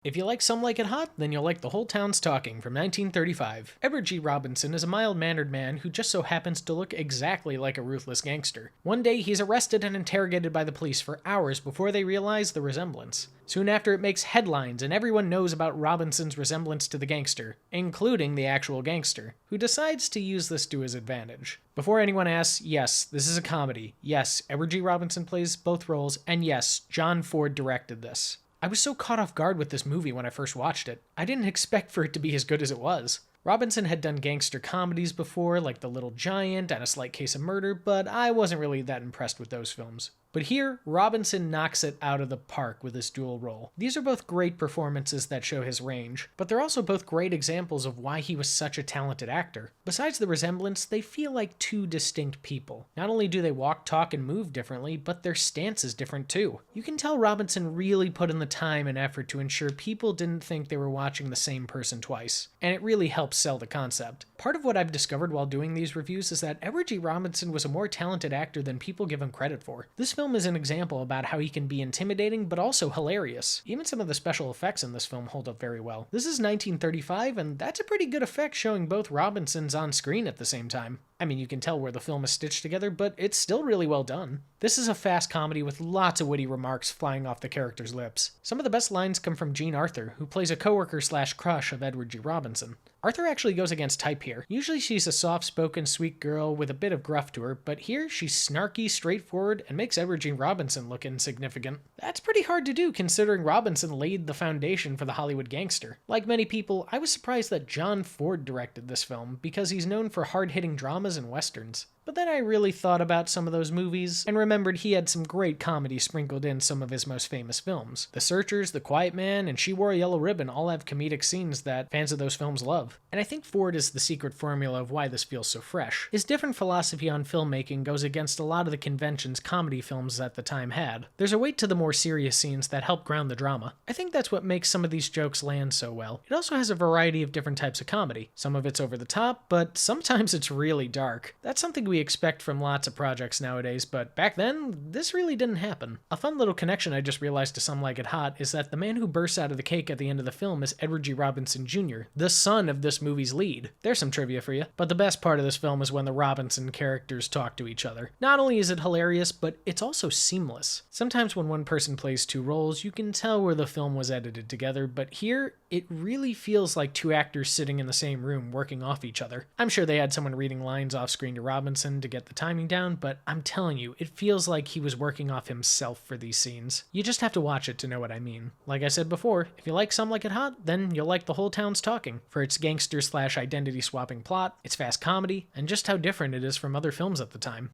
If you like Some Like It Hot, then you'll like The Whole Town's Talking from 1935. Edward G. Robinson is a mild-mannered man who just so happens to look exactly like a ruthless gangster. One day, he's arrested and interrogated by the police for hours before they realize the resemblance. Soon after, it makes headlines and everyone knows about Robinson's resemblance to the gangster, including the actual gangster, who decides to use this to his advantage. Before anyone asks, yes, this is a comedy. Yes, Edward G. Robinson plays both roles, and yes, John Ford directed this. I was so caught off guard with this movie when I first watched it. I didn't expect for it to be as good as it was. Robinson had done gangster comedies before, like The Little Giant and A Slight Case of Murder, but I wasn't really that impressed with those films. But here, Robinson knocks it out of the park with his dual role. These are both great performances that show his range, but they're also both great examples of why he was such a talented actor. Besides the resemblance, they feel like two distinct people. Not only do they walk, talk, and move differently, but their stance is different too. You can tell Robinson really put in the time and effort to ensure people didn't think they were watching the same person twice, and it really helps sell the concept. Part of what I've discovered while doing these reviews is that Edward G. Robinson was a more talented actor than people give him credit for. This film is an example about how he can be intimidating but also hilarious. Even some of the special effects in this film hold up very well. This is 1935, and that's a pretty good effect showing both Robinsons on screen at the same time. I mean, you can tell where the film is stitched together, but it's still really well done. This is a fast comedy with lots of witty remarks flying off the characters' lips. Some of the best lines come from Jean Arthur, who plays a coworker/crush of Edward G. Robinson. Arthur actually goes against type here. Usually she's a soft-spoken, sweet girl with a bit of gruff to her, but here she's snarky, straightforward, and makes Edward G. Robinson look insignificant. That's pretty hard to do considering Robinson laid the foundation for the Hollywood gangster. Like many people, I was surprised that John Ford directed this film because he's known for hard-hitting dramas and westerns. But then I really thought about some of those movies and remembered he had some great comedy sprinkled in some of his most famous films. The Searchers, The Quiet Man, and She Wore a Yellow Ribbon all have comedic scenes that fans of those films love. And I think Ford is the secret formula of why this feels so fresh. His different philosophy on filmmaking goes against a lot of the conventions comedy films at the time had. There's a weight to the more serious scenes that help ground the drama. I think that's what makes some of these jokes land so well. It also has a variety of different types of comedy. Some of it's over the top, but sometimes it's really dark. That's something we expect from lots of projects nowadays, but back then, this really didn't happen. A fun little connection I just realized to Some Like It Hot is that the man who bursts out of the cake at the end of the film is Edward G. Robinson Jr., the son of this movie's lead. There's some trivia for you. But the best part of this film is when the Robinson characters talk to each other. Not only is it hilarious, but it's also seamless. Sometimes when one person plays two roles, you can tell where the film was edited together, but here, it really feels like two actors sitting in the same room working off each other. I'm sure they had someone reading lines off screen to Robinson to get the timing down, but I'm telling you, it feels like he was working off himself for these scenes. You just have to watch it to know what I mean. Like I said before, if you like Some Like It Hot, then you'll like The Whole Town's Talking, for its gangster/identity swapping plot, its fast comedy, and just how different it is from other films at the time.